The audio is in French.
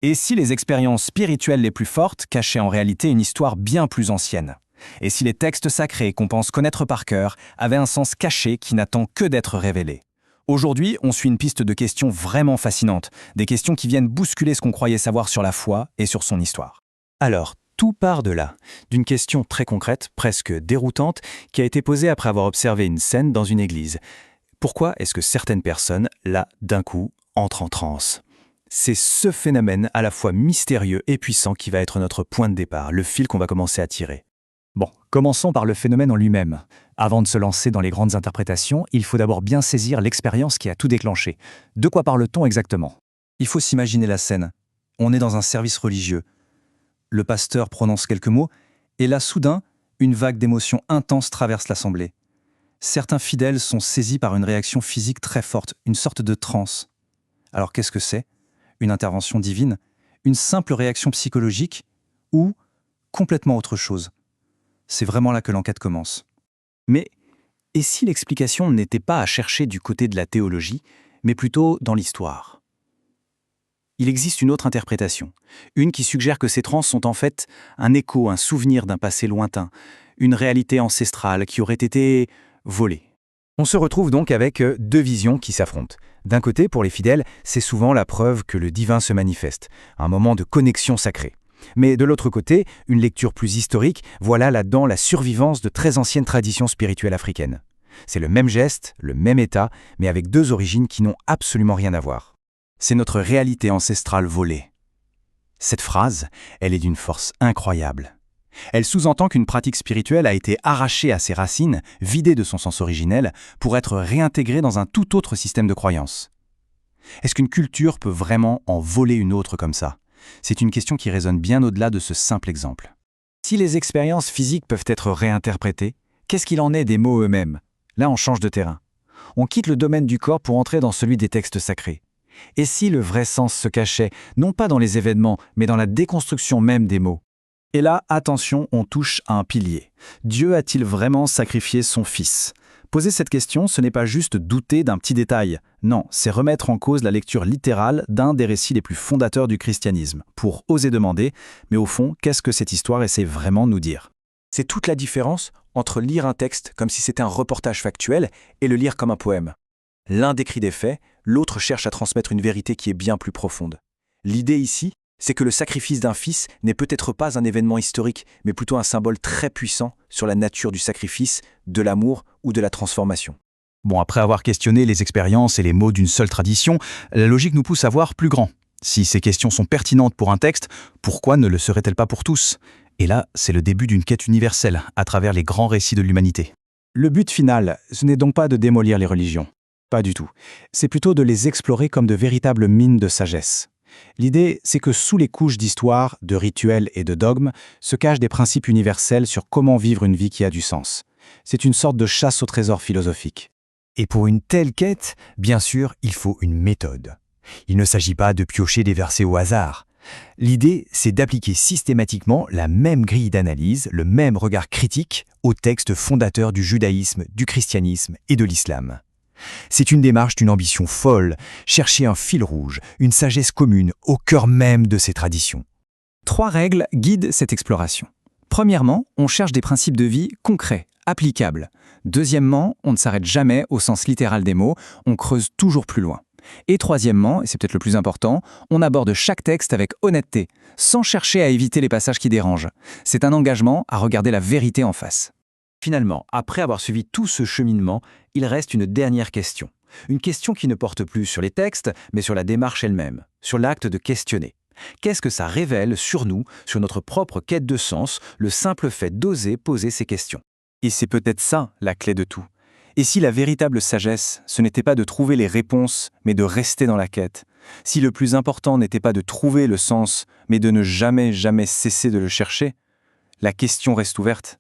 Et si les expériences spirituelles les plus fortes cachaient en réalité une histoire bien plus ancienne? Et si les textes sacrés qu'on pense connaître par cœur avaient un sens caché qui n'attend que d'être révélé? Aujourd'hui, on suit une piste de questions vraiment fascinantes, des questions qui viennent bousculer ce qu'on croyait savoir sur la foi et sur son histoire. Alors, tout part de là, d'une question très concrète, presque déroutante, qui a été posée après avoir observé une scène dans une église. Pourquoi est-ce que certaines personnes, là, d'un coup, entrent en transe? C'est ce phénomène à la fois mystérieux et puissant qui va être notre point de départ, le fil qu'on va commencer à tirer. Bon, commençons par le phénomène en lui-même. Avant de se lancer dans les grandes interprétations, il faut d'abord bien saisir l'expérience qui a tout déclenché. De quoi parle-t-on exactement? Il faut s'imaginer la scène. On est dans un service religieux. Le pasteur prononce quelques mots, et là, soudain, une vague d'émotions intenses traverse l'assemblée. Certains fidèles sont saisis par une réaction physique très forte, une sorte de transe. Alors qu'est-ce que c'est? Une intervention divine? Une simple réaction psychologique? Ou complètement autre chose? C'est vraiment là que l'enquête commence. Mais, et si l'explication n'était pas à chercher du côté de la théologie, mais plutôt dans l'histoire? Il existe une autre interprétation, une qui suggère que ces transes sont en fait un écho, un souvenir d'un passé lointain, une réalité ancestrale qui aurait été volée. On se retrouve donc avec deux visions qui s'affrontent. D'un côté, pour les fidèles, c'est souvent la preuve que le divin se manifeste, un moment de connexion sacrée. Mais de l'autre côté, une lecture plus historique, voilà là-dedans la survivance de très anciennes traditions spirituelles africaines. C'est le même geste, le même état, mais avec deux origines qui n'ont absolument rien à voir. C'est notre réalité ancestrale volée. Cette phrase, elle est d'une force incroyable. Elle sous-entend qu'une pratique spirituelle a été arrachée à ses racines, vidée de son sens originel, pour être réintégrée dans un tout autre système de croyance. Est-ce qu'une culture peut vraiment en voler une autre comme ça? C'est une question qui résonne bien au-delà de ce simple exemple. Si les expériences physiques peuvent être réinterprétées, qu'est-ce qu'il en est des mots eux-mêmes? Là, on change de terrain. On quitte le domaine du corps pour entrer dans celui des textes sacrés. Et si le vrai sens se cachait, non pas dans les événements, mais dans la déconstruction même des mots? Et là, attention, on touche à un pilier. Dieu a-t-il vraiment sacrifié son Fils? Poser cette question, ce n'est pas juste douter d'un petit détail. Non, c'est remettre en cause la lecture littérale d'un des récits les plus fondateurs du christianisme, pour oser demander, mais au fond, qu'est-ce que cette histoire essaie vraiment de nous dire? C'est toute la différence entre lire un texte comme si c'était un reportage factuel et le lire comme un poème. L'un décrit des faits, l'autre cherche à transmettre une vérité qui est bien plus profonde. L'idée ici, c'est que le sacrifice d'un fils n'est peut-être pas un événement historique, mais plutôt un symbole très puissant sur la nature du sacrifice, de l'amour ou de la transformation. Bon, après avoir questionné les expériences et les mots d'une seule tradition, la logique nous pousse à voir plus grand. Si ces questions sont pertinentes pour un texte, pourquoi ne le seraient-elles pas pour tous? Et là, c'est le début d'une quête universelle, à travers les grands récits de l'humanité. Le but final, ce n'est donc pas de démolir les religions. Pas du tout. C'est plutôt de les explorer comme de véritables mines de sagesse. L'idée, c'est que sous les couches d'histoire, de rituels et de dogmes, se cachent des principes universels sur comment vivre une vie qui a du sens. C'est une sorte de chasse au trésor philosophique. Et pour une telle quête, bien sûr, il faut une méthode. Il ne s'agit pas de piocher des versets au hasard. L'idée, c'est d'appliquer systématiquement la même grille d'analyse, le même regard critique aux textes fondateurs du judaïsme, du christianisme et de l'islam. C'est une démarche d'une ambition folle, chercher un fil rouge, une sagesse commune au cœur même de ces traditions. 3 règles guident cette exploration. Premièrement, on cherche des principes de vie concrets, applicables. Deuxièmement, on ne s'arrête jamais au sens littéral des mots, on creuse toujours plus loin. Et troisièmement, et c'est peut-être le plus important, on aborde chaque texte avec honnêteté, sans chercher à éviter les passages qui dérangent. C'est un engagement à regarder la vérité en face. Finalement, après avoir suivi tout ce cheminement, il reste une dernière question. Une question qui ne porte plus sur les textes, mais sur la démarche elle-même, sur l'acte de questionner. Qu'est-ce que ça révèle sur nous, sur notre propre quête de sens, le simple fait d'oser poser ces questions? Et c'est peut-être ça, la clé de tout. Et si la véritable sagesse, ce n'était pas de trouver les réponses, mais de rester dans la quête? Si le plus important n'était pas de trouver le sens, mais de ne jamais cesser de le chercher? La question reste ouverte.